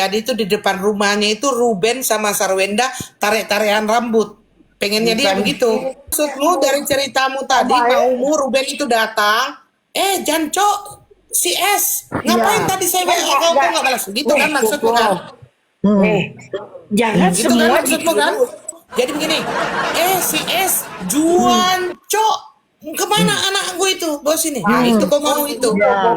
Jadi itu di depan rumahnya itu Ruben sama Sarwenda tarik-tarikan rambut. Pengennya dia Bukan begitu. Maksudmu dari ceritamu tadi apa ya? maumu Ruben itu datang, Jancok, si S, ngapain Ya, tadi saya kan WA kau nggak balas? Gitu kan maksudmu Koko. kan? Jangan Gitu kan semua maksudmu kan? ditiru. Jadi begini, si S, Juan, Cok, kemana anak gue itu? Bos ini. Nah itu kau mau itu. Ya,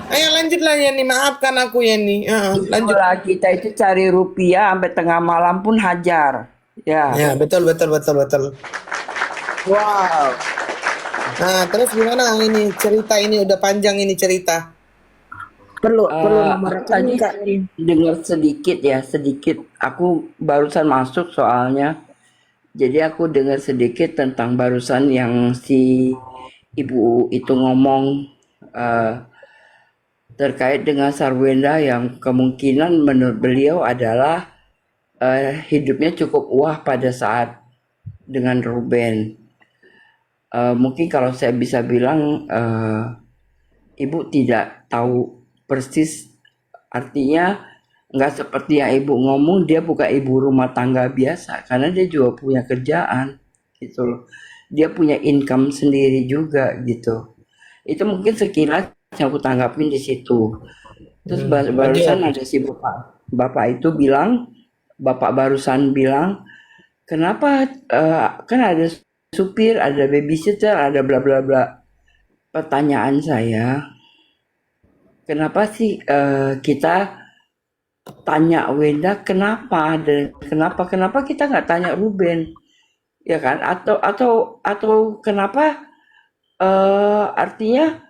Ayo lanjutlah ya nih, maafkan aku ya nih. Lanjut. Itulah kita itu cari rupiah sampai tengah malam pun hajar. Ya. Ya betul betul betul betul. wow. Nah terus gimana ini cerita ini udah panjang ini cerita. Perlu Aku nomor tadi rekening Kak. dengar sedikit ya, sedikit. Aku barusan masuk soalnya. Jadi aku dengar sedikit tentang barusan yang si ibu itu ngomong eh, terkait dengan Sarwenda yang kemungkinan menurut beliau adalah hidupnya cukup wah pada saat dengan Ruben. Mungkin kalau saya bisa bilang ibu tidak tahu persis, artinya nggak seperti yang ibu ngomong, dia bukan ibu rumah tangga biasa karena dia juga punya kerjaan gitu loh, dia punya income sendiri juga gitu. Itu mungkin sekilas yang aku tanggapin di situ. Terus barusan ada si bapak itu bilang, bapak barusan bilang, kenapa kan ada supir, ada babysitter, ada bla bla bla. Pertanyaan saya, kenapa sih kita tanya Wenda kenapa dan kenapa kita nggak tanya Ruben, ya kan? Atau kenapa artinya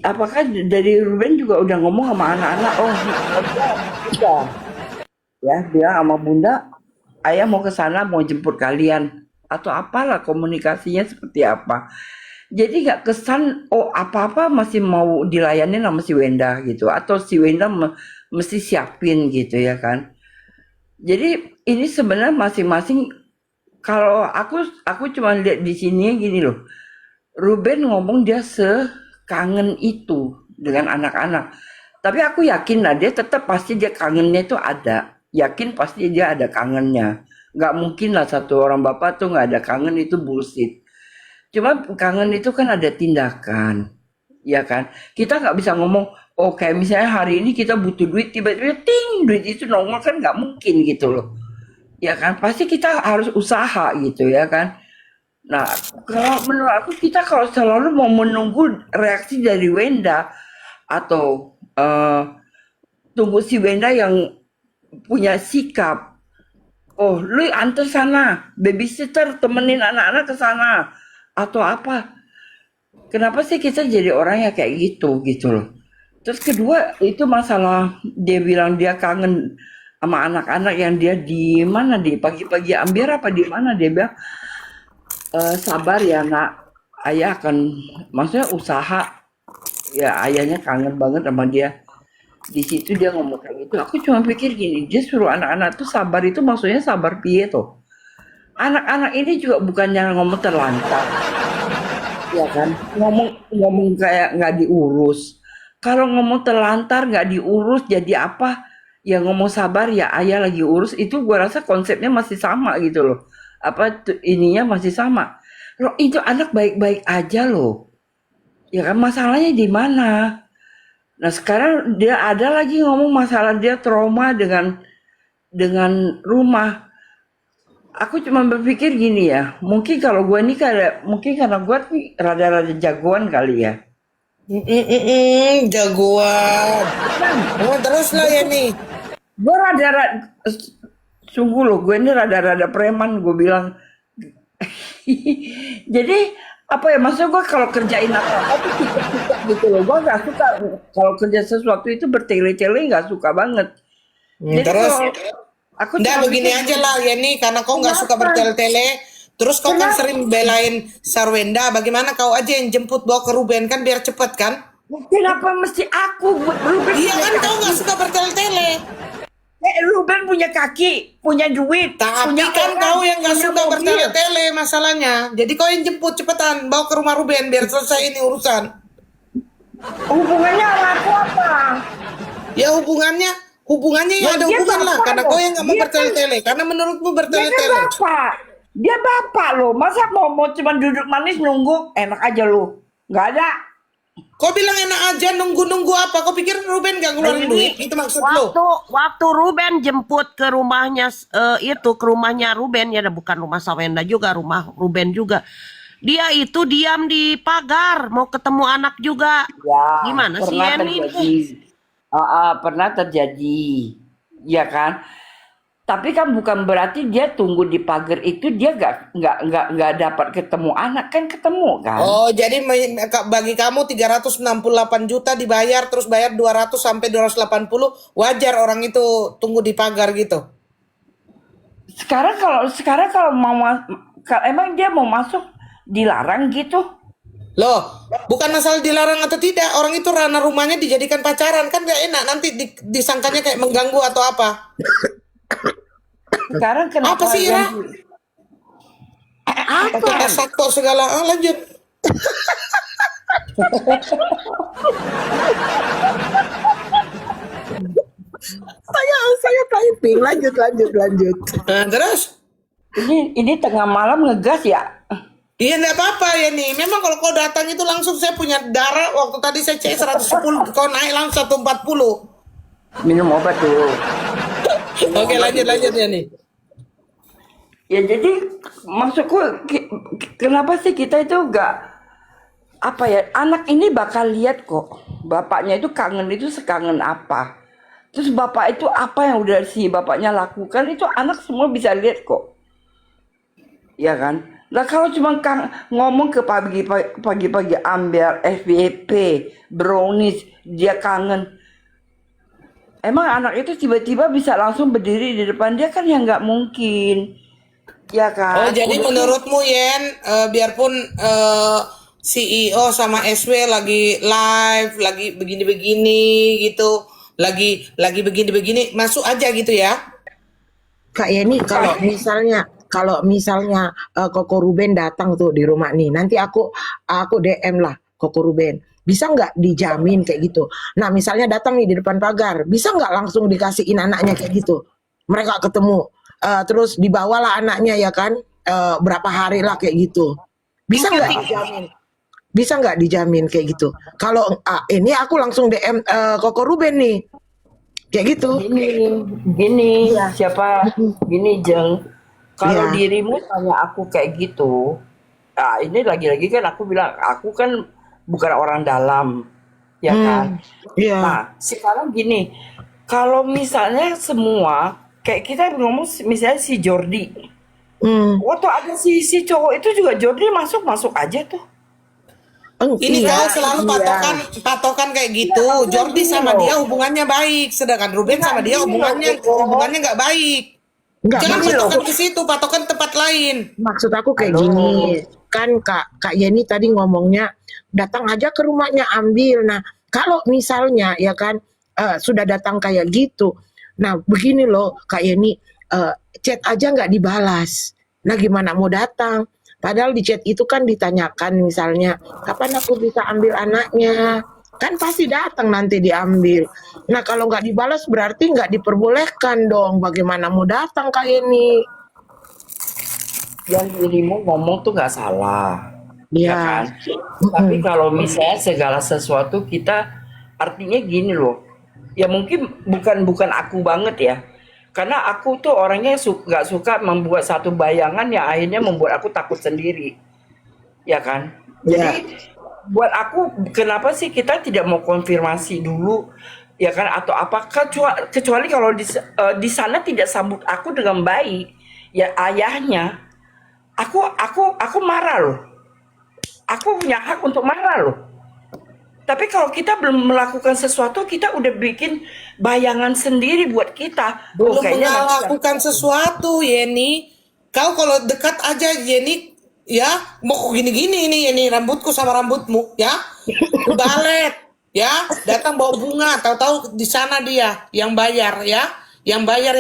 apakah dari Ruben juga udah ngomong sama anak-anak, oh iya, ya bilang sama bunda, ayah mau ke sana mau jemput kalian atau apalah komunikasinya seperti apa. Jadi nggak kesan oh apa-apa masih mau dilayani sama si Wenda gitu atau si Wenda mesti siapin gitu ya kan. Jadi ini sebenarnya masing-masing, kalau aku cuma lihat di sini gini loh. Ruben ngomong dia sekangen itu dengan anak-anak. Tapi aku yakin lah dia tetap pasti dia kangennya itu ada. Yakin pasti dia ada kangennya. Nggak mungkin lah satu orang bapak tuh nggak ada kangen, itu bullshit. Cuma kangen itu kan ada tindakan, ya kan? Kita nggak bisa ngomong, oh kayak misalnya hari ini kita butuh duit, tiba-tiba ting, duit itu nongol, kan nggak mungkin gitu loh. Ya kan? Pasti kita harus usaha gitu ya kan? Nah, kalau menurut aku kita kalau selalu mau menunggu reaksi dari Wenda atau tunggu si Wenda yang punya sikap, oh lu antar sana, babysitter temenin anak-anak ke sana atau apa. Kenapa sih kita jadi orang yang kayak gitu loh. Terus kedua itu masalah dia bilang dia kangen sama anak-anak yang dia di mana, di pagi-pagi Ambiar apa di mana, dia bilang sabar ya nak, ayah akan maksudnya usaha, ya ayahnya kangen banget sama dia. Di situ dia ngomong kayak gitu. Aku cuma pikir gini, dia suruh anak-anak tuh sabar, itu maksudnya sabar piye tuh. Anak-anak ini juga bukannya ngomong terlantar, ya kan? Ngomong kayak nggak diurus. Kalau ngomong terlantar nggak diurus jadi apa? Ya ngomong sabar ya ayah lagi urus, itu gua rasa konsepnya masih sama gitu loh. Apa ininya masih sama. Loh, itu anak baik-baik aja loh. Ya kan masalahnya di mana? Nah sekarang dia ada lagi ngomong masalah dia trauma dengan rumah. Aku cuma berpikir gini ya, mungkin kalau gue ini kayak, mungkin karena gue nih rada-rada jagoan kali ya. Jagoan. Oh, terus lah ya nih. Gue rada-rada, sungguh loh, gue ini rada-rada preman, gue bilang. Jadi apa ya, maksudnya gue kalau kerjain apa-apa tuh cukup gitu loh. Gue nggak suka kalau kerja sesuatu itu bertele-tele, nggak suka banget. Jadi Terus kalau aku Nggak cuma begini pikir aja lah ya nih, karena kau nggak suka kenapa? bertele-tele. Terus kau kan Kenapa? sering belain Sarwenda, bagaimana kau aja yang jemput bawa ke Ruben kan biar cepet kan? Kenapa mesti aku? Ruben Iya punya kan kau nggak kaki. suka bertele-tele. Ruben punya kaki, punya duit, Tapi punya kan orang, kau yang nggak punya suka mobil. bertele-tele masalahnya. Jadi kau yang jemput cepetan, bawa ke rumah Ruben biar selesai ini urusan. Hubungannya sama aku apa? Ya hubungannya hubungannya ya Ya, ada dia hubungan lah, bapak karena loh. kau yang nggak mau Dia kan bertele-tele, karena menurutmu dia kan bertele-tele. bapak. Dia bapak loh. Masa mau cuma duduk manis nunggu? Enak aja lu. Nggak ada. Kau bilang enak aja nunggu-nunggu apa? Kau pikir Ruben gak ngeluarin duit? Itu maksud lo? Waktu Ruben jemput ke rumahnya ke rumahnya Ruben ya, bukan rumah Sawenda juga, rumah Ruben juga. Dia itu diam di pagar mau ketemu anak juga. Ya, Gimana sih pernah Yeni? terjadi. Pernah terjadi. Ya kan? Tapi kan bukan berarti dia tunggu di pagar itu dia nggak dapat ketemu anak, kan ketemu kan? Oh, jadi bagi kamu 368 juta dibayar, terus bayar 200 sampai 280, wajar orang itu tunggu di pagar gitu? Sekarang kalau emang dia mau masuk dilarang gitu? Loh, bukan masalah dilarang atau tidak, orang itu ranah rumahnya dijadikan pacaran, kan gak enak, nanti disangkanya kayak mengganggu atau apa. Sekarang kenapa Apa sih, Ira? Apa? Sakto segala, lanjut. Saya typing. Lanjut. Nah, terus? ini tengah malam ngegas ya? Iya enggak apa-apa ya nih. Memang kalau kau datang itu langsung saya punya darah. Waktu tadi saya cek 110, kau naik langsung 140. Minum obat dulu. Oke, lanjut ya nih. Ya jadi maksudku kenapa sih kita itu apa ya, anak ini bakal lihat kok bapaknya itu kangen itu sekangen apa, terus bapak itu apa yang udah si bapaknya lakukan itu anak semua bisa lihat kok, ya kan? Nah kalau cuma ngomong ke pagi-pagi ambil FYP brownies dia kangen, emang anak itu tiba-tiba bisa langsung berdiri di depan dia kan, ya nggak mungkin. Ya Oh, kan? jadi menurutmu Yen, biarpun CEO sama SW lagi live, lagi begini-begini gitu, lagi begini-begini, masuk aja gitu ya? Kak Yeni, kalau misalnya Koko Ruben datang tuh di rumah nih, nanti aku DM lah Koko Ruben. Bisa nggak dijamin kayak gitu? Nah, misalnya datang nih di depan pagar, bisa nggak langsung dikasihin anaknya kayak gitu? Mereka ketemu, terus dibawalah anaknya ya kan, berapa hari lah kayak gitu. Bisa nggak dijamin? Bisa nggak dijamin kayak gitu? Kalau ini aku langsung DM Koko Ruben nih, kayak gitu. Gini, siapa? Gini Jeng, kalau Iya. dirimu tanya aku kayak gitu, ini lagi-lagi kan aku bilang aku kan bukan orang dalam, ya kan? Iya. Nah, sekarang gini, kalau misalnya semua kayak kita ngomong misalnya si Jordi, waktu ada si cowok itu juga Jordi masuk aja tuh. Ini Iya, kau selalu iya. patokan kayak gitu. maksudnya Jordi gini sama loh. dia hubungannya baik, sedangkan Ruben Enggak, sama dia gini loh, Eko. hubungannya nggak baik. Enggak, Jangan maksud patokan aku, ke situ, patokan tempat lain. maksud aku kayak Halo. gini. Kan Kak Yeni tadi ngomongnya datang aja ke rumahnya ambil. Nah, kalau misalnya ya kan sudah datang kayak gitu. Nah, begini loh Kak Yeni, chat aja nggak dibalas. Nah, gimana mau datang? Padahal di chat itu kan ditanyakan misalnya, kapan aku bisa ambil anaknya? Kan pasti datang nanti diambil. Nah, kalau nggak dibalas berarti nggak diperbolehkan dong. Bagaimana mau datang Kak Yeni? Yang dirimu ngomong tuh nggak salah, ya Iya. kan? Tapi kalau misalnya segala sesuatu kita artinya gini loh, ya mungkin bukan aku banget ya, karena aku tuh orangnya nggak suka membuat satu bayangan yang akhirnya membuat aku takut sendiri, ya kan? Iya. Jadi buat aku kenapa sih kita tidak mau konfirmasi dulu, ya kan? Atau apakah kecuali kalau di sana tidak sambut aku dengan baik, ya ayahnya. Aku marah loh. Aku punya hak untuk marah loh. Tapi kalau kita belum melakukan sesuatu, kita udah bikin bayangan sendiri buat kita. Belum Kayaknya nanti melakukan sesuatu, Yeni. Kau kalau dekat aja, Yeni, ya mau gini-gini ini rambutku sama rambutmu, ya, balet, ya, datang bawa bunga, tahu-tahu di sana dia yang bayar, ya, yang bayar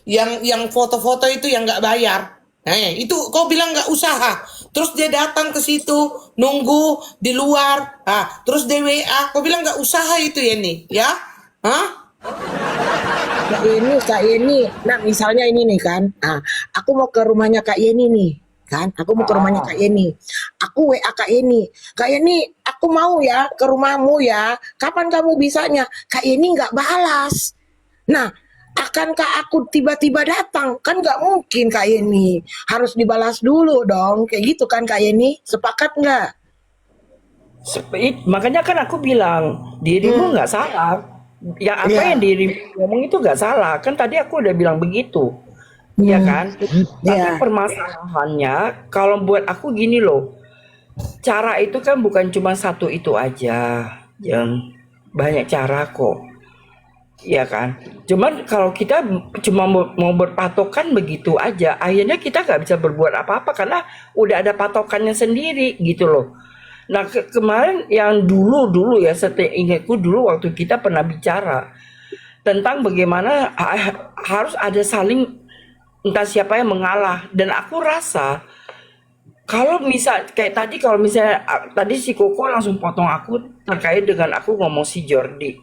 yang foto-foto itu yang nggak bayar. Nah, itu kau bilang nggak usaha, terus dia datang ke situ nunggu di luar, terus dia WA, kau bilang nggak usaha itu Yeni, ya, hah? Kak Yeni. Nah, misalnya ini nih kan. Nah, aku mau ke rumahnya Kak Yeni nih. Kan, aku mau ke rumahnya Kak Yeni. Aku WA Kak Yeni. Kak Yeni, aku mau ya ke rumahmu ya. Kapan kamu bisanya? Kak Yeni nggak balas. Nah, akankah aku tiba-tiba datang? Kan nggak mungkin Kak Yeni. Harus dibalas dulu dong. Kayak gitu kan Kak Yeni? Sepakat nggak? Makanya kan aku bilang dirimu nggak salah. Yang apa Iya. yang dirimu ngomong itu nggak salah. Kan tadi aku udah bilang begitu. Ya kan? Tapi Iya. permasalahannya kalau buat aku gini loh. Cara itu kan bukan cuma satu itu aja. Yang banyak cara kok. Ya kan? Cuman kalau kita cuma mau berpatokan begitu aja, akhirnya kita nggak bisa berbuat apa-apa karena udah ada patokannya sendiri gitu loh. Nah, kemarin yang dulu ya, ingatku dulu waktu kita pernah bicara tentang bagaimana harus ada saling, entah siapa yang mengalah. Dan aku rasa kalau kayak tadi, kalau misalnya tadi si Koko langsung potong aku terkait dengan aku ngomong si Jordi.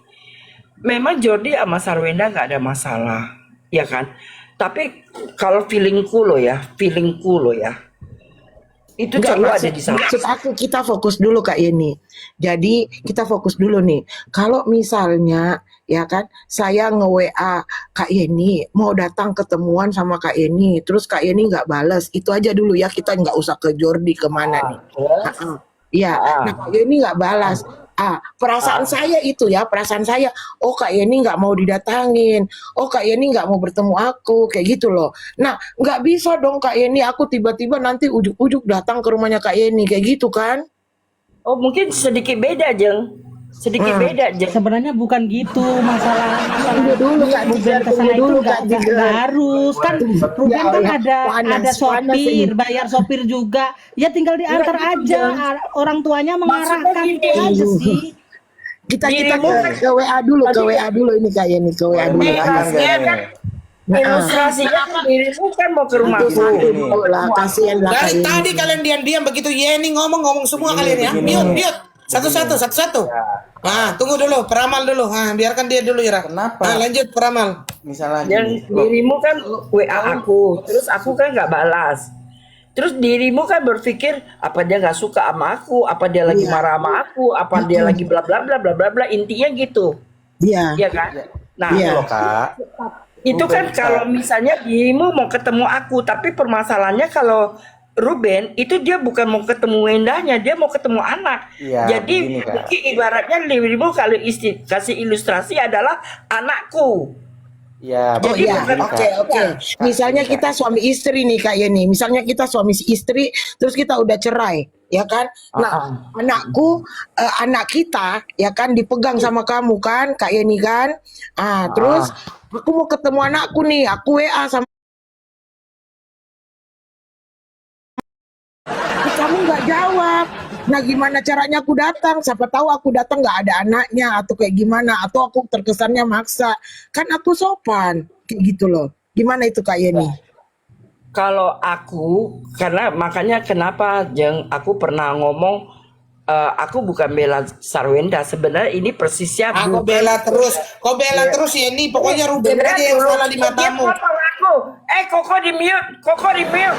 Memang Jordi sama Sarwenda nggak ada masalah, ya kan? Tapi kalau feelingku loh ya, itu Enggak, selalu ada di sana. maksud aku kita fokus dulu Kak Yeni. Jadi kita fokus dulu nih. Kalau misalnya ya kan saya nge-WA Kak Yeni mau datang ketemuan sama Kak Yeni, terus Kak Yeni nggak bales, itu aja dulu ya, kita nggak usah ke Jordi kemana nih. Terus, Iya, ah, nah Kak Yeni nggak balas. Perasaan saya itu ya, perasaan saya, oh Kak Yeni nggak mau didatangin, oh Kak Yeni nggak mau bertemu aku, kayak gitu loh. Nah, nggak bisa dong Kak Yeni, aku tiba-tiba nanti ujuk-ujuk datang ke rumahnya Kak Yeni, kayak gitu kan? oh mungkin sedikit beda Jeng, sedikit Hmm. beda Jeng. Sebenarnya bukan gitu masalah Tunggu dulu Kak Ruben Diger, ke tunggu sana itu dulu nggak Kak Diger. harus kan. Ruben Ya kan Allah, ada panas sopir, ini. bayar sopir juga, ya tinggal diantar Nggak gitu, aja. Jeng. Orang tuanya Maksudnya mengarahkan gini, itu aja sih. Kita dirimu ke WA dulu, ke WA dulu ini Kak Yeni, ke WA dulu. Mendengarkan Ayo. gak kan nih? ilustrasinya kan dirimu kan mau ke rumahku. Satu dulu lah, kasihan lah Kak Dari Yeni. tadi kalian diam-diam begitu Yeni ngomong semua kalian ya. Mute. Satu-satu. Nah, tunggu dulu, peramal dulu. Nah, biarkan dia dulu ya. Kenapa? Nah, lanjut peramal. Misalnya Yang gini, loh, dirimu kan WA aku, terus aku kan nggak balas. Terus dirimu kan berpikir apa dia nggak suka sama aku, apa dia lagi marah sama aku, apa dia lagi bla bla bla bla bla bla, intinya gitu, Iya. ya kan? Nah, Iya. loh Kak. itu kan Ruben, kalau Kak. misalnya dirimu mau ketemu aku, tapi permasalahannya kalau Ruben itu dia bukan mau ketemu Wendanya, dia mau ketemu anak. Iya, Jadi begini, Kak. mungkin ibaratnya dirimu kalau kasih ilustrasi adalah anakku. Ya, Oh Jadi iya, bukan- oke. Misalnya Kak. kita suami istri nih Kak Yeni. Misalnya kita suami istri, terus kita udah cerai, ya kan? Nah, anakku, anak kita, ya kan dipegang sama kamu kan, Kak Yeni kan? Terus aku mau ketemu anakku nih, aku WA sama kamu nggak jawab. Nah, gimana caranya aku datang? Siapa tahu aku datang nggak ada anaknya atau kayak gimana? Atau aku terkesannya maksa. Kan aku sopan, kayak gitu loh. Gimana itu Kak Yeni? Kalau aku, karena makanya kenapa aku pernah ngomong aku bukan bela Sarwenda. Sebenarnya ini persisnya Aku bela terus. Kau bela terus Yeni. Pokoknya Ruben aja yang salah di matamu. Dia potong aku. Koko di mute.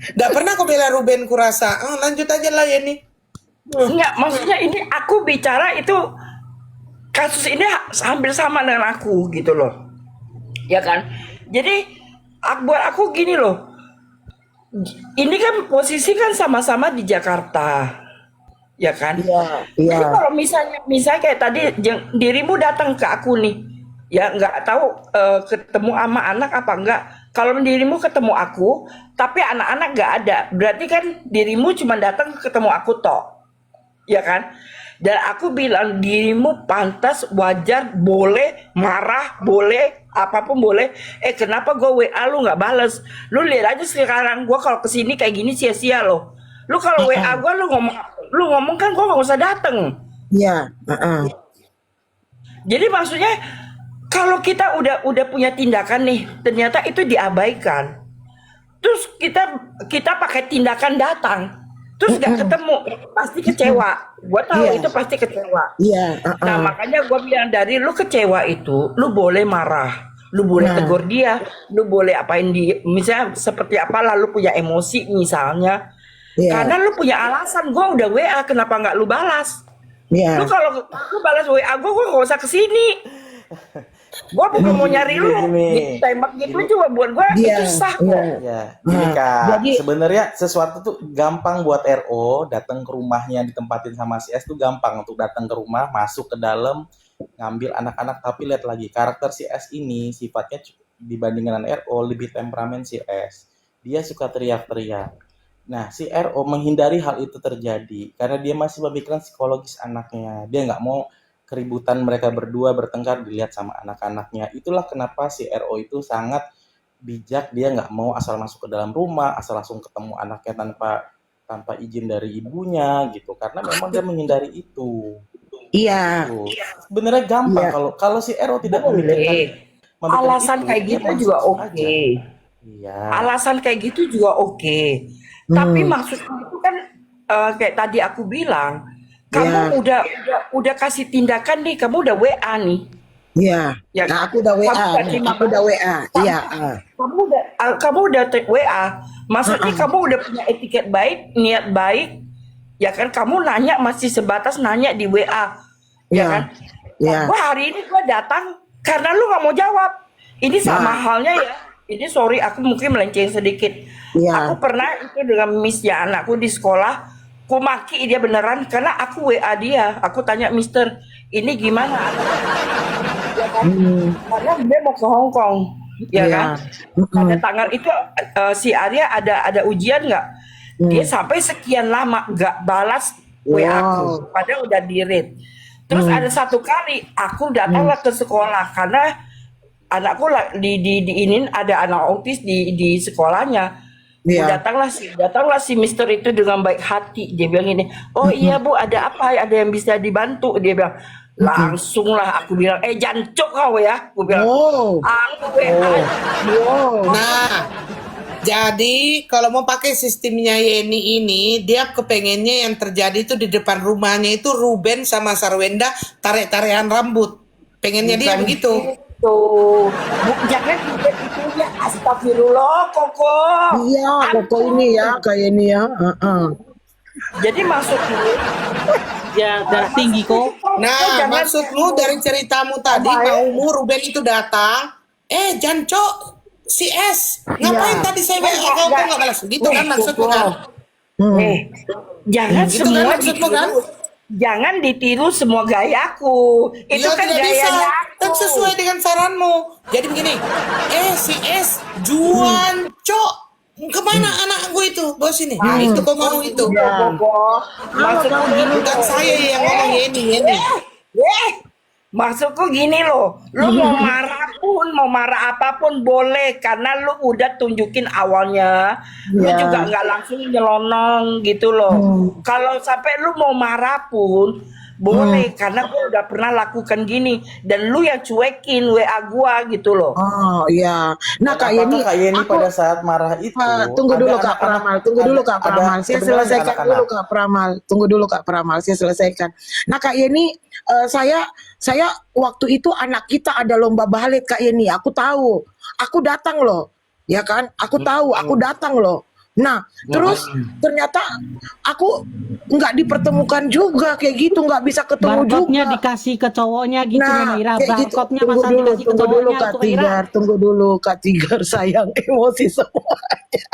Gak pernah kau bela Ruben kurasa. Lanjut aja lah Yeni. Enggak, maksudnya ini aku bicara itu kasus ini hampir sama dengan aku gitu loh. Ya kan? Jadi buat aku gini loh. Ini kan posisi kan sama-sama di Jakarta. Ya kan? Jadi Iya. kalau misalnya kayak tadi dirimu datang ke aku nih, ya nggak tahu ketemu sama anak apa enggak. Kalau dirimu ketemu aku, tapi anak-anak nggak ada, berarti kan dirimu cuma datang ketemu aku toh, ya kan? Dan aku bilang dirimu pantas, wajar, boleh marah, boleh apapun boleh. Kenapa gue WA lu nggak bales? Lu lihat aja sekarang gue kalau kesini kayak gini sia-sia loh. Lu kalau WA gue lu ngomong kan gue nggak usah dateng. Iya. Jadi maksudnya kalau kita udah punya tindakan nih, ternyata itu diabaikan. Terus kita pakai tindakan datang. terus gak ketemu, pasti kecewa. Gue tahu Iya. itu pasti kecewa. Iya, Nah makanya gue bilang dari lu kecewa itu, lu boleh marah, lu boleh Nah. tegur dia, lu boleh apain dia, misalnya seperti apa lah lu punya emosi misalnya, Iya. karena lu punya alasan. Gue udah WA, kenapa nggak lu balas? Iya. Lu kalau lu balas WA gue nggak usah kesini. Gue bukan mau nyari lu, Gini. tembak gitu juga buat gue Iya. itu sah Iya. kok. Ya, gini Nah, Kak, jadi- sebenarnya sesuatu tuh gampang buat RO datang ke rumahnya ditempatin sama si S tuh gampang untuk datang ke rumah, masuk ke dalam, ngambil anak-anak. Tapi lihat lagi karakter si S ini sifatnya dibandingkan dengan RO lebih temperamen si S. Dia suka teriak-teriak. Nah, si RO menghindari hal itu terjadi karena dia masih memikirkan psikologis anaknya. Dia nggak mau keributan mereka berdua bertengkar dilihat sama anak-anaknya. Itulah kenapa si RO itu sangat bijak. Dia nggak mau asal masuk ke dalam rumah, asal langsung ketemu anaknya tanpa izin dari ibunya gitu. Karena memang dia menghindari itu. Iya. Tuh. Sebenarnya gampang Iya. kalau si RO tidak memikirkan Boleh. Alasan itu, kayak dia gitu masuk juga aja. oke. Iya. Alasan kayak gitu juga oke. Tapi maksudku itu kan kayak tadi aku bilang, kamu udah kasih tindakan nih, kamu udah WA nih. Iya. Ya, Nah, aku udah WA. kamu udah terima Aku udah WA. Iya. Kamu udah WA. Maksudnya kamu udah punya etiket baik, niat baik. Ya kan, kamu nanya masih sebatas nanya di WA. Ya Iya. kan? Iya. Gua hari ini gua datang karena lu nggak mau jawab. Ini sama halnya ya. Ini sorry aku mungkin melenceng sedikit. Iya. Aku pernah itu dengan missnya anakku di sekolah. Aku maki dia beneran karena aku WA dia. Aku tanya Mister, ini gimana? Ya kan? Karena dia mau ke Hong Kong, ya Iya. kan? Pada tanggal itu si Arya ada ujian nggak? Dia sampai sekian lama nggak balas WA aku, padahal udah di-read. Terus ada satu kali aku datanglah ke sekolah karena anakku diinin ada anak autis di sekolahnya. Iya. Datanglah si Mister itu dengan baik hati. Dia bilang gini, oh iya Bu, ada apa? Ada yang bisa dibantu? Dia bilang, langsung lah aku bilang, jancok kau ya. Aku bilang, Oh. aku WA. Nah, jadi kalau mau pakai sistemnya Yeni ini, dia kepengennya yang terjadi itu di depan rumahnya itu Ruben sama Sarwenda tarik-tarikan rambut. Pengennya dia begitu. Tuh, jangan itu ya, astagfirullah Koko. Iya, kok ini ya, kayak ini ya. Jadi maksudku, Ya darah tinggi kok. Nah, maksudmu dari ceritamu tadi, maumu Ruben itu datang, Janco, si S, ngapain tadi saya WA kau nggak balas? Gitu kan maksudmu kan? Jangan Gitu kan semua maksudmu kan? jangan ditiru semua gayaku. Itu Ya, kan tidak bisa. gayanya aku. Kan sesuai dengan saranmu. Jadi begini, si S, Juan, Cok, kemana anak gue itu? Bawa sini. Nah, itu kau mau itu. Koko. Maksudku gini, Bukan saya yang ngomong Yeni. maksudku gini loh, lu mau marah apapun boleh karena lu udah tunjukin awalnya, lu juga nggak langsung nyelonong gitu loh. Kalau sampai lu mau marah pun boleh karena gua udah pernah lakukan gini dan lu yang cuekin WA gua gitu loh. Oh iya. Nah Kak Yeni, Kak Yeni aku pada saat marah itu tunggu dulu ada Kak anak-anak- Pramal, tunggu dulu Kak ada Pramal. Saya sebenarnya selesaikan anak-anak. dulu Kak Pramal. Tunggu dulu Kak Pramal, saya selesaikan. Nah Kak Yeni, saya waktu itu anak kita ada lomba balet Kak Yeni. Aku tahu, aku datang loh, ya kan? Aku tahu, aku datang loh. Nah, terus ternyata aku nggak dipertemukan juga kayak gitu, nggak bisa ketemu Barcode-nya juga. dikasih ke cowoknya gitu Nah, ya Ira. kayak gitu. Barcode-nya Tunggu masa dulu, dikasih ke tunggu dulu cowoknya Kak tuh Ira. Tigar, tunggu dulu Kak Tigar, sayang emosi semuanya.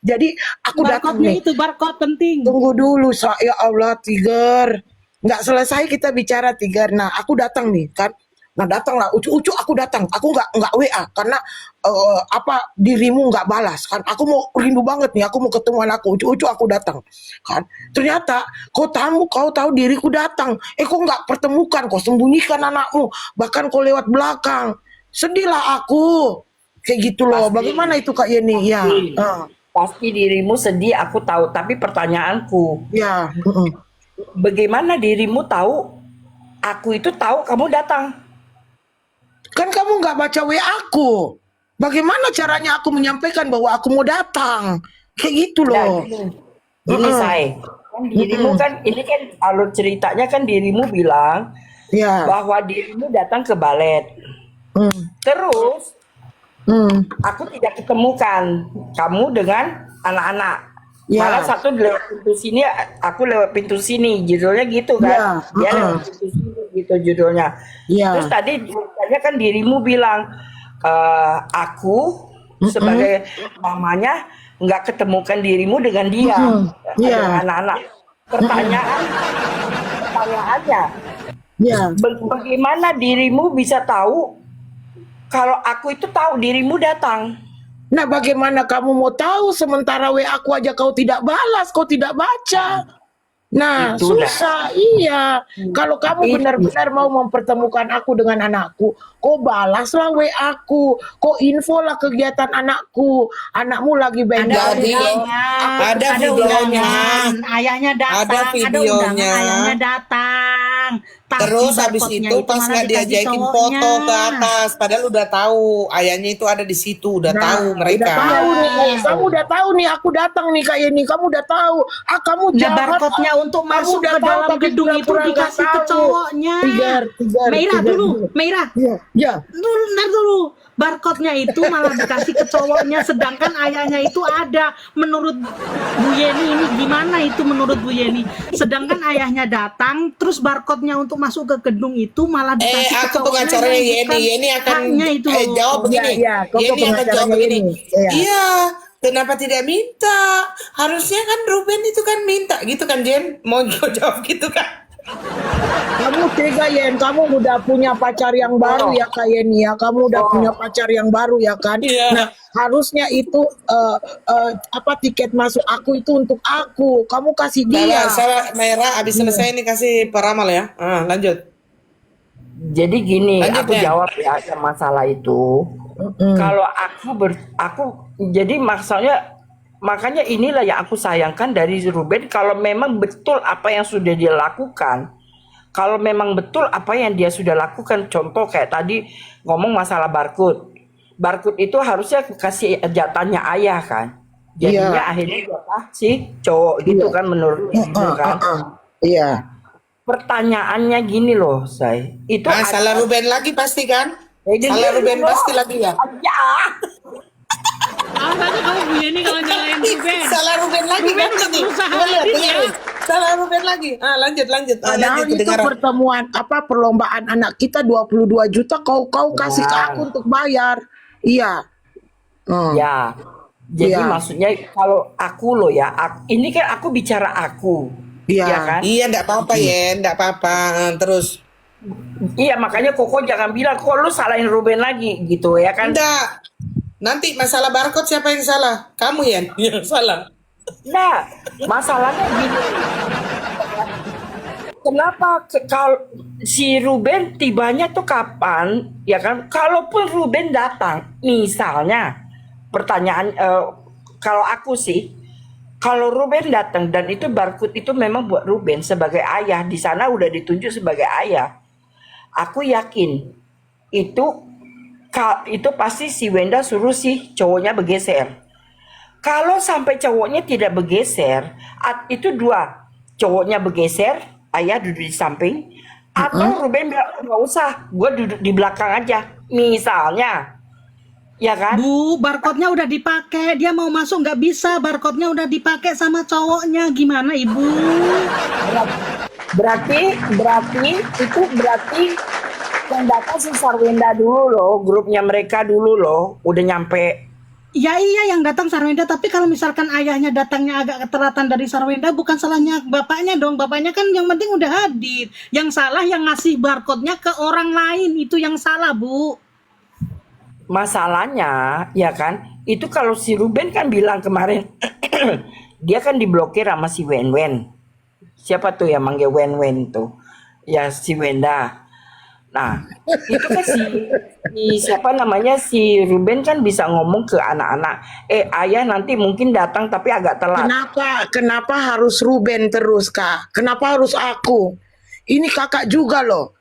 Jadi aku datang Barcode-nya nih. itu barcode penting. Tunggu dulu, ya Allah Tigar. Nggak selesai kita bicara Tigar. Nah, aku datang nih kan. Nah, datanglah ucu-ucu aku datang. Aku nggak WA karena dirimu nggak balas kan. Aku mau rindu banget nih. Aku mau ketemu anakku. Ucu-ucu aku datang kan. Ternyata kau tahu diriku datang. Kau nggak pertemukan. Kau sembunyikan anakmu. Bahkan kau lewat belakang. Sedihlah aku. Kayak gitu loh. Pasti. Bagaimana itu Kak Yeni? Ya. Pasti dirimu sedih, aku tahu. Tapi pertanyaanku, Ya. bagaimana dirimu tahu aku itu tahu kamu datang? Kan kamu nggak baca WA aku. Bagaimana caranya aku menyampaikan bahwa aku mau datang? Kayak gitu Nah, loh. gini. Gini Heeh. say, kan dirimu Mm-mm. kan ini kan alur ceritanya kan dirimu bilang Ya. bahwa dirimu datang ke balet. Mm. Terus Mm. aku tidak ketemukan kamu dengan anak-anak. Malah Ya. satu lewat pintu sini, aku lewat pintu sini. Judulnya gitu Ya. kan. Dia Heeh. lewat pintu sini gitu judulnya. Terus Ya. tadi ceritanya kan dirimu bilang aku Mm-mm. sebagai mamanya nggak ketemukan dirimu dengan dia, Mm-mm. dengan Ya. anak-anak. Mm-mm. Pertanyaannya, Ya. bagaimana dirimu bisa tahu kalau aku itu tahu dirimu datang? Nah, bagaimana kamu mau tahu sementara WA aku aja kau tidak balas, kau tidak baca? Nah, Itu dah. susah. Iya. Kalau kamu Itu. benar-benar mau mempertemukan aku dengan anakku, kau balaslah WA aku. Kau infolah kegiatan anakku. Anakmu lagi main Ada Jadi, galeri. undangan, ada ada videonya. undangan, ayahnya datang, Ada ada undangan, videonya. ayahnya datang. Tapi Terus habis barcode-nya itu pas malah nggak dikasih diajakin cowoknya. foto ke atas, padahal udah tahu ayahnya itu ada di situ, udah tahu Nah, mereka. udah tahu nih. Iya. Kamu udah tahu nih, aku datang nih kayak ini. Kamu udah tahu. Ah, kamu Nah, jahat. barcode-nya untuk Kamu masuk udah ke tahu dalam tapi gedung itu pura-pura nggak dikasih ke tahu. cowoknya. Tigar Meira dulu, Meira. Iya, iya. Ntar dulu. Barcode-nya itu malah dikasih ke cowoknya, sedangkan ayahnya itu ada. Menurut Bu Yeni ini gimana itu menurut Bu Yeni? Sedangkan ayahnya datang, terus barcode-nya untuk masuk ke gedung itu malah dikasih ke Aku cowoknya pengacaranya yang Yeni. bukan Yeni akan haknya itu loh. jawab begini. Iya, kok Yeni akan jawab pengacaranya begini. Yeni. Iya. Iya, kenapa tidak minta? Harusnya kan Ruben itu kan minta, gitu kan Jen? Mau kau jawab gitu kan? Kamu tega Yen, kamu udah punya pacar yang baru ya Kak Yeni ya. Kamu udah punya pacar yang baru ya kan. Iya. Nah, harusnya itu apa tiket masuk aku itu untuk aku. Kamu kasih dia. Salah merah. Abis selesai ini kasih peramal ya. Lanjut. Jadi gini, Lanjut, aku Nen. jawab ya ada masalah itu. Mm-mm. Kalau aku jadi maksudnya makanya inilah yang aku sayangkan dari Ruben, kalau memang betul apa yang sudah dia lakukan, kalau memang betul apa yang dia sudah lakukan, contoh kayak tadi ngomong masalah barcode. Barcode itu harusnya kasih jatahnya ayah kan. Jadinya Iya. akhirnya jatah si cowok gitu kan menurut ibu kan. Iya. Pertanyaannya gini loh, itu Salah Ruben lagi pasti kan? Ini Salah dia Ruben loh. pasti lagi ya? Ya. Awas aja kamu Bu Yeni kalau nyalain Ruben. Salah Ruben lagi Ruben kan udah ini? berusaha Coba lihat, hadir dengerin. Salah Ruben lagi. Lanjut. Padahal Lanjut itu kedengaran. pertemuan apa perlombaan anak kita 22 juta kau kasih ke aku untuk bayar. Iya. Ya. Jadi Iya. maksudnya kalau aku loh ya, ini kan aku bicara aku. Iya. Ya kan? Iya, enggak apa-apa ya, enggak apa-apa. Terus Iya, makanya Koko jangan bilang kok lu salahin Ruben lagi gitu ya kan. enggak. Nanti masalah barcode siapa yang salah? Kamu ya yang salah. Nah, masalahnya gini. Kenapa kalau si Ruben tibanya tuh kapan? Ya kan? Kalaupun Ruben datang, misalnya pertanyaan kalau aku sih, kalau Ruben datang dan itu barcode itu memang buat Ruben sebagai ayah, di sana udah ditunjuk sebagai ayah. Aku yakin itu pasti si Wenda suruh si cowoknya bergeser. Kalau sampai cowoknya tidak bergeser, itu dua, cowoknya bergeser, ayah duduk di samping, atau Ruben bilang nggak usah, gue duduk di belakang aja, misalnya, ya kan? Bu, barcode-nya udah dipakai. Dia mau masuk nggak bisa. Barcode-nya udah dipakai sama cowoknya. Gimana, Ibu? Berarti yang data si Sarwenda dulu loh, grupnya mereka dulu loh, udah nyampe. Ya iya yang datang Sarwenda. Tapi kalau misalkan ayahnya datangnya agak keteratan dari Sarwenda, bukan salahnya bapaknya dong. Bapaknya kan yang penting udah hadir. Yang salah yang ngasih barcode-nya ke orang lain. Itu yang salah, Bu. Masalahnya, ya kan, itu kalau si Ruben kan bilang kemarin, dia kan diblokir sama si Wen. Siapa tuh yang manggil Wen tuh? Ya si Wenda. Nah, itu kan siapa namanya si Ruben kan bisa ngomong ke anak-anak, ayah nanti mungkin datang tapi agak telat. Kenapa harus Ruben terus Kak? Kenapa harus aku? Ini kakak juga loh.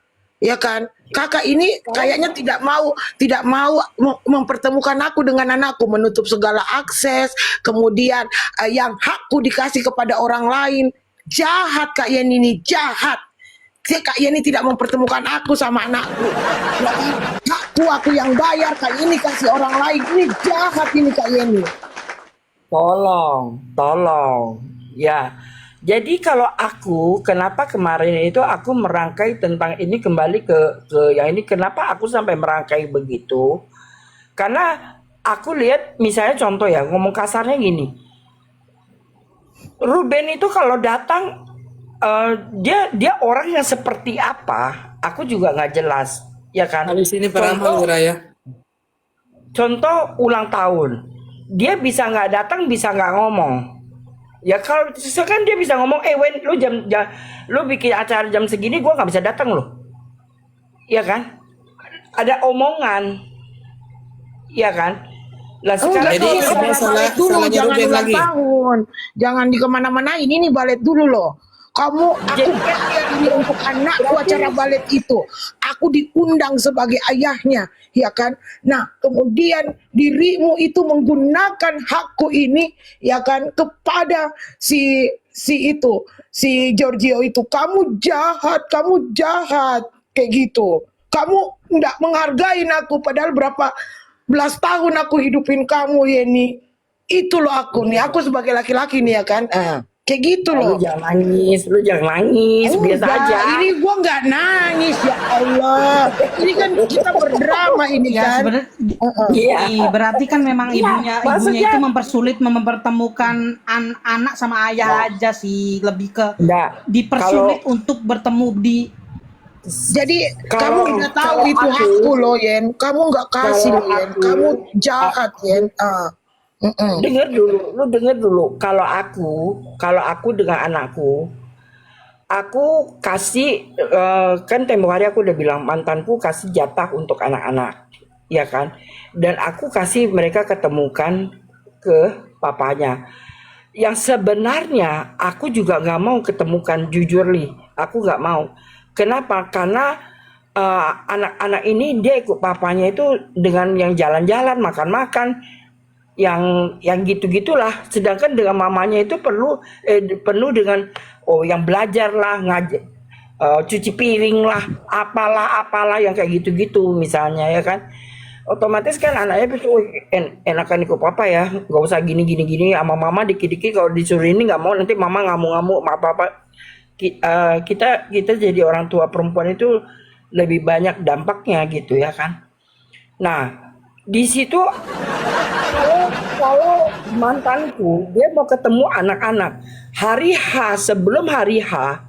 Ya kan? Kakak ini kayaknya tidak mau mempertemukan aku dengan anakku, menutup segala akses, kemudian yang hakku dikasih kepada orang lain. Jahat Kak Yeni ini, jahat. Kak Yeni tidak mempertemukan aku sama anakku. Ya kan? Aku yang bayar, Kak Yeni kasih orang lain. Ini jahat ini Kak Yeni. Tolong. Ya. Jadi kalau aku, kenapa kemarin itu aku merangkai tentang ini kembali ke yang ini, kenapa aku sampai merangkai begitu? Karena aku lihat misalnya contoh ya, ngomong kasarnya gini. Ruben itu kalau datang dia orang yang seperti apa? Aku juga nggak jelas, ya kan? Habis ini peramal ya. Contoh ulang tahun, dia bisa nggak datang, bisa nggak ngomong. Ya kalau kan dia bisa ngomong, Wen, lu bikin acara jam segini, gua nggak bisa datang loh. Iya kan? Ada omongan, iya kan? Lah sekarang Jadi Jadi ada balet dulu, salahnya jangan Ruben ulang lagi. tahun, jangan di kemana-manain. Ini balet dulu loh. Aku bayar ini untuk anakku acara balet itu. Aku diundang sebagai ayahnya, ya kan? Nah, kemudian dirimu itu menggunakan hakku ini, ya kan, kepada si Giorgio itu. Kamu jahat kayak gitu. Kamu nggak menghargain aku, padahal berapa belas tahun aku hidupin kamu, Yeni. Itu loh aku nih, aku sebagai laki-laki nih ya kan. Kayak gitu lu loh. lu jangan nangis, biasa Enggak, aja. ini gua nggak nangis ya Allah. Ini kan kita berdrama ini Ya kan. sebenarnya Iya. berarti kan memang ibunya maksudnya- itu mempertemukan anak sama ayah aja sih, lebih ke Enggak. Iya. dipersulit untuk bertemu di Jadi Kalau- kamu udah tahu kalau itu aku- hakku loh, Yen. Kamu nggak kasih Kalau loh, Yen. aku- Kamu jahat, Yen. Dengar dulu. Kalau aku dengan anakku, aku kasih kan tempo hari aku udah bilang mantanku kasih jatah untuk anak-anak, ya kan? Dan aku kasih mereka ketemukan ke papanya. Yang sebenarnya aku juga nggak mau ketemukan, jujur Li, aku nggak mau. Kenapa? Karena anak-anak ini dia ikut papanya itu dengan yang jalan-jalan, makan-makan, yang gitu-gitulah. Sedangkan dengan mamanya itu penuh dengan yang belajar lah, cuci piring lah, apalah yang kayak gitu-gitu misalnya, ya kan. Otomatis kan anaknya itu enakan ikut papa ya, nggak usah gini sama mama dikit-dikit. Kalau disuruh ini nggak mau, nanti mama ngamuk-ngamuk apa. Kita jadi orang tua perempuan itu lebih banyak dampaknya gitu ya kan. Nah di situ kalau mantanku dia mau ketemu anak-anak sebelum hari H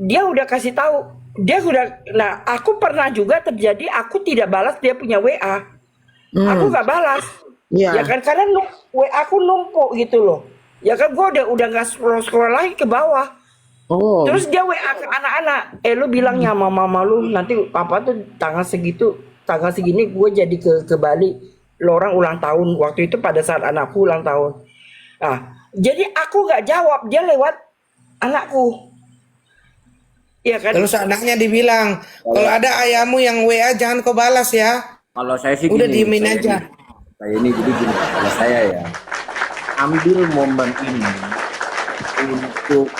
dia udah kasih tahu, nah aku pernah juga terjadi aku tidak balas dia punya WA. Aku nggak balas. Iya. Ya kan karena WA aku numpuk gitu loh. Ya kan gue udah nggak scroll lagi ke bawah. Oh. Terus dia WA ke anak-anak, lu bilangnya sama mama lu nanti papa tuh tanggal segini gue jadi ke Bali, lo orang ulang tahun waktu itu pada saat anakku ulang tahun. Nah, jadi aku nggak jawab, dia lewat anakku. Iya kan? Terus anaknya dibilang, kalau ada ayahmu yang WA jangan kau balas ya. Kalau saya sih Udah gini, diemin aja. Kayak ini jadi gini, kalau saya ya ambil momen ini untuk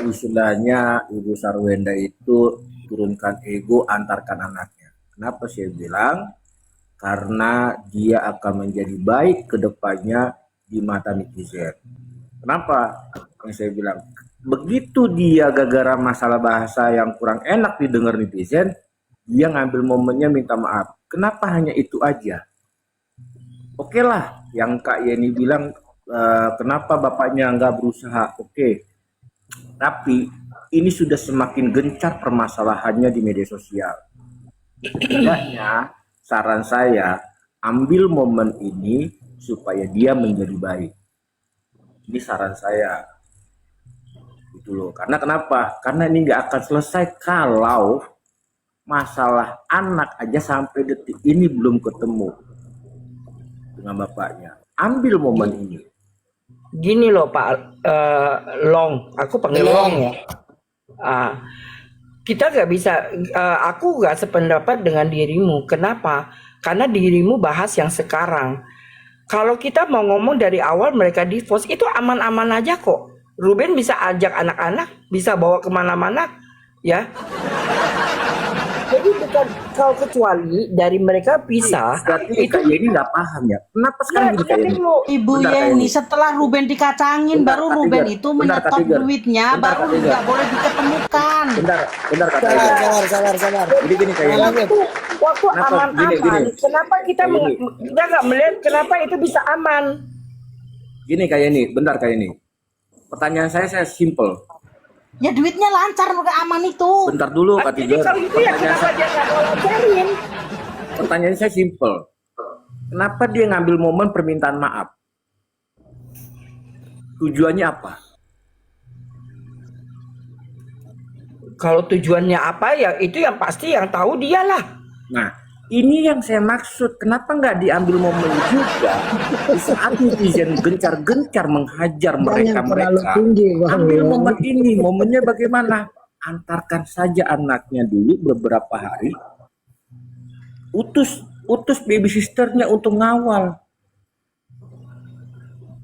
istilahnya Ibu Sarwenda itu turunkan ego, antarkan anaknya. Kenapa saya bilang? Karena dia akan menjadi baik ke depannya di mata netizen. Kenapa? Yang saya bilang, begitu dia gara-gara masalah bahasa yang kurang enak didengar netizen, dia ngambil momennya minta maaf. Kenapa hanya itu aja? Oke lah, yang Kak Yeni bilang kenapa bapaknya nggak berusaha? Oke, tapi ini sudah semakin gencar permasalahannya di media sosial. Setidaknya saran saya ambil momen ini supaya dia menjadi baik. Ini saran saya. Gitu loh. Karena kenapa? Karena ini nggak akan selesai kalau masalah anak aja sampai detik ini belum ketemu dengan bapaknya. Ambil momen ini. Gini loh Pak Long, aku panggil Long. Long ya. kita nggak bisa, aku nggak sependapat dengan dirimu. Kenapa? Karena dirimu bahas yang sekarang. Kalau kita mau ngomong dari awal mereka divorce, itu aman-aman aja kok. Ruben bisa ajak anak-anak, bisa bawa kemana-mana, ya. Jadi bukan kalau kecuali dari mereka pisah, Berarti itu Kak Yeni nggak paham ya. Kenapa sekarang ya, gini Kak Yeni? dulu. Ibu Bentar, Kak Yeni, Yeni. setelah Ruben dikacangin, Bentar, baru Kak Ruben Tiger. itu Bentar, Kak menyetop Tiger. duitnya, Bentar, baru Kak Tiger. nggak boleh diketemukan. Bentar Kak Sabar, Tiger. sabar. Jadi gini Kak Yeni. Waktu Kenapa? aman-aman, Gini. kenapa kita Kayak gini. kita nggak melihat kenapa itu bisa aman? Gini Kak Yeni, bentar Kak Yeni. Pertanyaan saya simple. Ya duitnya lancar, nggak aman itu. Bentar dulu Kak Jadi Tiger. kalau itu ya kenapa dia nggak mau lancarin? Pertanyaan saya simple. Kenapa dia ngambil momen permintaan maaf? Tujuannya apa? Kalau tujuannya apa ya itu yang pasti yang tahu dialah. Nah, ini yang saya maksud. Kenapa nggak diambil momen juga di saat netizen gencar-gencar menghajar Jangan terlalu mereka? tinggi, Bang. Ambil momen ini. Momennya bagaimana? Antarkan saja anaknya dulu beberapa hari. Utus baby sisternya untuk ngawal.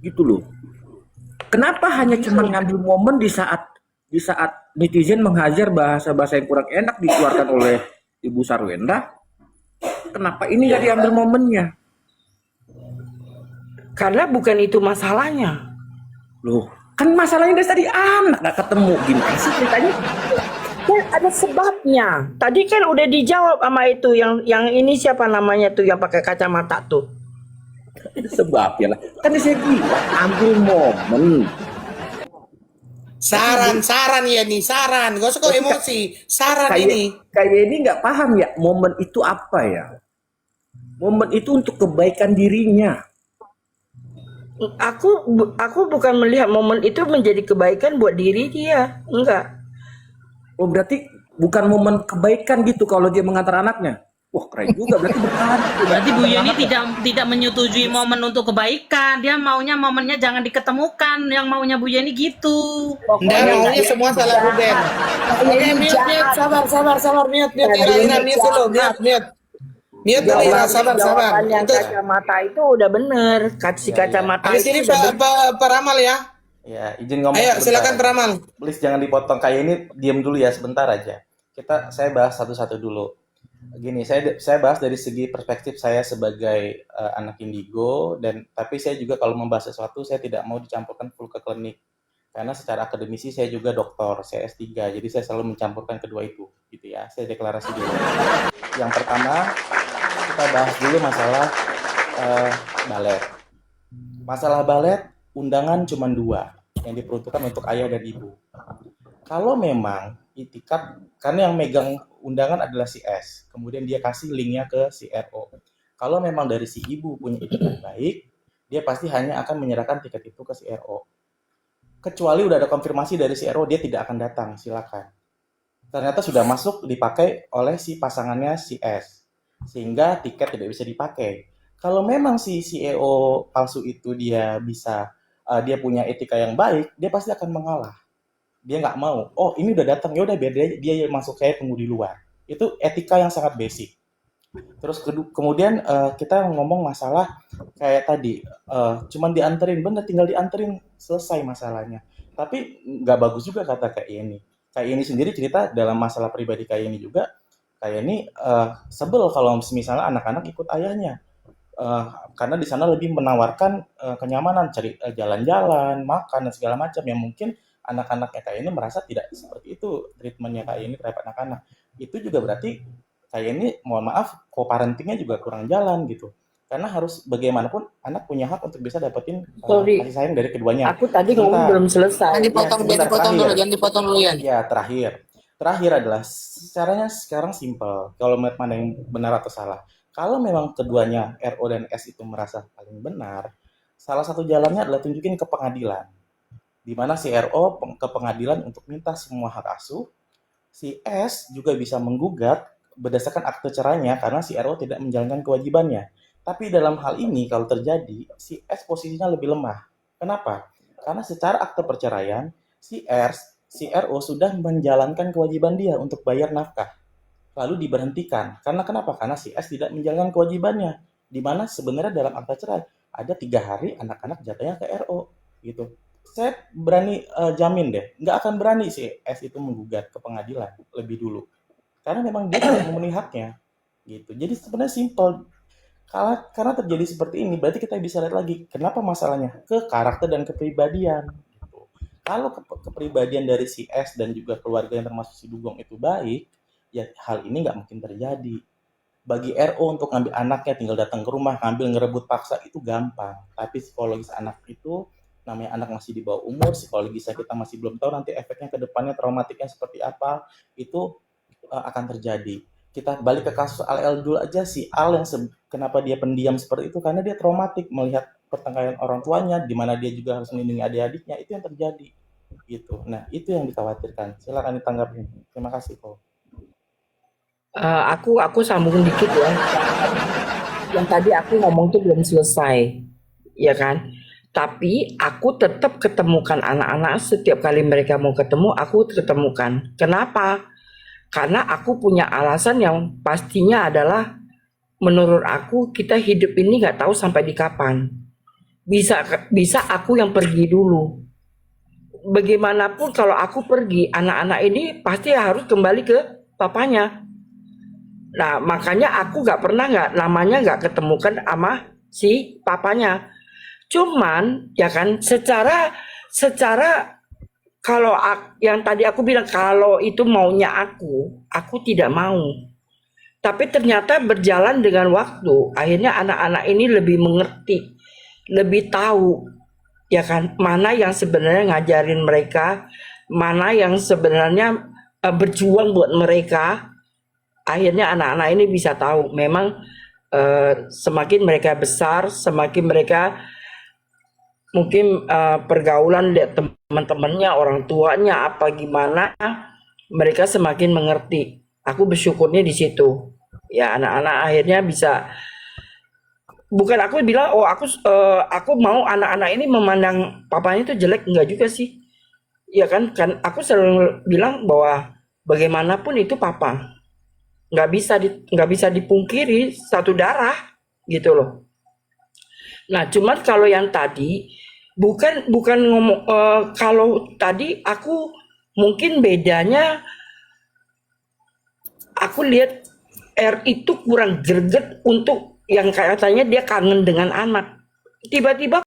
Gitu loh. Kenapa hanya cuma ngambil momen di saat netizen menghajar bahasa-bahasa yang kurang enak dikeluarkan oleh Ibu Sarwenda? Kenapa ini nggak diambil momennya? Karena bukan itu masalahnya. Loh, kan masalahnya dari tadi anak nggak ketemu. Gimana sih ceritanya? Kan ada sebabnya. Tadi kan udah dijawab sama itu yang ini siapa namanya tuh yang pakai kacamata tuh. Sebabnya lah. Kan saya bilang ambil momen. Saran ya nih, saran. Gak usah kau emosi. Saran ini. Kayak ini nggak paham ya momen itu apa ya? Momen itu untuk kebaikan dirinya. Aku bukan melihat momen itu menjadi kebaikan buat diri dia. Enggak. Oh berarti bukan momen kebaikan gitu kalau dia mengantar anaknya. Wah keren juga berarti bukan. Berarti Bu Yeni tidak menyetujui momen untuk kebaikan. Dia maunya momennya jangan diketemukan. Yang maunya Bu Yeni gitu. Nggak, maunya semua salah Ruben. Oke, mute. Sabar. Mute. Ira, mute dulu. Mute dulu, Ira. Sabar. Jawaban yang Itu, kacamata itu udah bener. Kasih kacamata habis itu ini udah bener. Pak Ramal ya. Ya, izin ngomong Ayo, sebentar. silakan Pak Ramal. Please jangan dipotong. Kayak ini diam dulu ya sebentar aja. Saya bahas satu-satu dulu. Gini, saya bahas dari segi perspektif saya sebagai anak indigo, dan tapi saya juga kalau membahas sesuatu saya tidak mau dicampurkan full ke klinik. Karena secara akademisi saya juga doktor, saya S3, jadi saya selalu mencampurkan kedua itu, gitu ya. Saya deklarasi dulu. Yang pertama, kita bahas dulu masalah balet. Masalah balet, undangan cuma 2 yang diperuntukkan untuk ayah dan ibu. Kalau memang itikat, karena yang megang undangan adalah si S, kemudian dia kasih linknya ke si RO. Kalau memang dari si ibu punya itikat baik, dia pasti hanya akan menyerahkan tiket itu ke si RO. Kecuali udah ada konfirmasi dari si RO, dia tidak akan datang, silakan. Ternyata sudah masuk dipakai oleh si pasangannya si S, sehingga tiket tidak bisa dipakai. Kalau memang si CEO palsu itu dia punya etika yang baik, dia pasti akan mengalah. Dia nggak mau, oh ini udah datang, ya udah biar dia masuk, saya tunggu di luar. Itu etika yang sangat basic. Terus kemudian kita ngomong masalah kayak tadi, cuman dianterin, bener tinggal dianterin, selesai masalahnya. Tapi nggak bagus juga kata Kak Yeni. Kak Yeni sendiri cerita dalam masalah pribadi Kak Yeni juga, Kak Yeni sebel kalau misalnya anak-anak ikut ayahnya. Karena di sana lebih menawarkan kenyamanan, cari jalan-jalan, makan dan segala macam yang mungkin anak-anaknya Kak ini merasa tidak seperti itu treatmentnya Kak ini terhadap anak-anak. Itu juga berarti Kak ini mohon maaf co-parentingnya juga kurang jalan gitu. Karena harus bagaimanapun anak punya hak untuk bisa dapetin kasih sayang dari keduanya. Aku tadi ngomong belum selesai. Jangan dipotong dulu ya. Ya, terakhir adalah caranya sekarang simple. Kalau melihat mana yang benar atau salah. Kalau memang keduanya RO dan S itu merasa paling benar, salah satu jalannya adalah tunjukin ke pengadilan. Di mana si RO ke pengadilan untuk minta semua hak asuh, si S juga bisa menggugat berdasarkan akte cerainya karena si RO tidak menjalankan kewajibannya. Tapi dalam hal ini kalau terjadi, si S posisinya lebih lemah. Kenapa? Karena secara akte perceraian, si si RO sudah menjalankan kewajiban dia untuk bayar nafkah, lalu diberhentikan. Karena kenapa? Karena si S tidak menjalankan kewajibannya. Di mana sebenarnya dalam akta cerai ada 3 hari anak-anak jatuhnya ke RO gitu. Saya berani jamin deh, nggak akan berani si S itu menggugat ke pengadilan lebih dulu. Karena memang dia tidak memenuhi haknya gitu. Jadi sebenarnya simpel. Karena terjadi seperti ini, berarti kita bisa lihat lagi kenapa masalahnya ke karakter dan kepribadian. Gitu. Kalau kepribadian dari si S dan juga keluarga yang termasuk si Dugong itu baik, ya hal ini nggak mungkin terjadi. Bagi RO untuk ngambil anaknya tinggal datang ke rumah, ngambil ngerebut paksa itu gampang. Tapi psikologis anak itu, namanya anak masih di bawah umur, psikologisnya kita masih belum tahu nanti efeknya ke depannya traumatiknya seperti apa, itu akan terjadi. Kita balik ke kasus Al dulu aja, si Al yang kenapa dia pendiam seperti itu karena dia traumatik melihat pertengkaran orang tuanya, di mana dia juga harus melindungi adik-adiknya, itu yang terjadi gitu. Nah itu yang dikhawatirkan. Silakan ditanggapi. Terima kasih kok. Aku sambung dikit ya. Yang tadi aku ngomong tuh belum selesai, ya kan? Tapi aku tetap ketemukan anak-anak setiap kali mereka mau ketemu, aku ketemukan. Kenapa? Karena aku punya alasan yang pastinya adalah menurut aku kita hidup ini nggak tahu sampai di kapan. Bisa aku yang pergi dulu. Bagaimanapun kalau aku pergi, anak-anak ini pasti harus kembali ke papanya. Nah makanya aku nggak ketemukan sama si papanya. Cuman ya kan secara kalau yang tadi aku bilang kalau itu maunya aku tidak mau. Tapi ternyata berjalan dengan waktu, akhirnya anak-anak ini lebih mengerti, lebih tahu ya kan mana yang sebenarnya ngajarin mereka, mana yang sebenarnya berjuang buat mereka. Akhirnya anak-anak ini bisa tahu memang semakin mereka besar, semakin mereka mungkin pergaulan lihat teman-temannya, orang tuanya apa gimana, mereka semakin mengerti. Aku bersyukurnya di situ. Ya anak-anak akhirnya bisa. Bukan aku bilang aku mau anak-anak ini memandang papanya itu jelek, enggak juga sih. Ya kan aku selalu bilang bahwa bagaimanapun itu papa. Nggak bisa dipungkiri satu darah gitu loh. Nah, cuman kalau yang tadi bukan ngomong kalau tadi aku mungkin bedanya aku lihat R itu kurang greget untuk yang katanya dia kangen dengan anak. Tiba-tiba